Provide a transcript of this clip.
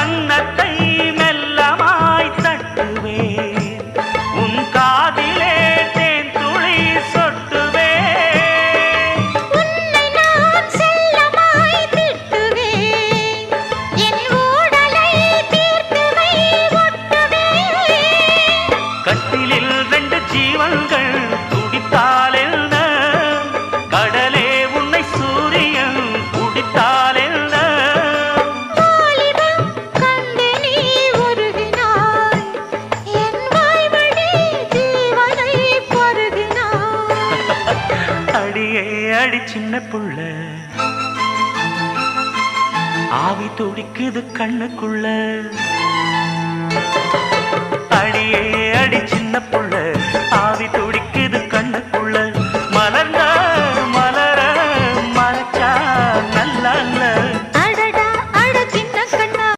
கன்னத்தை மெல்லமாய் தட்டுவேன், உன் காதிலே தேன் துளி சொட்டுவேன். உன்னை நான் செல்லமாய் திட்டுவேன், என் ஊடலை தீர்த்துவை ஒட்டுவேன். கட்டிலில் 2 ஜீவன்கள் துடித்தால் என்ன, கடலே உன்னை சூரியன் குடித்தால் என்ன. வாலிபம் கண்டு நீ உருகினாய், என் வாய்வழி ஜீவனை பருகினாய். அடியே அடி சின்ன புள்ள, ஆவி துடிக்குது கண்ணுக்குள்ள. அடியே அடி சின்ன புள்ள,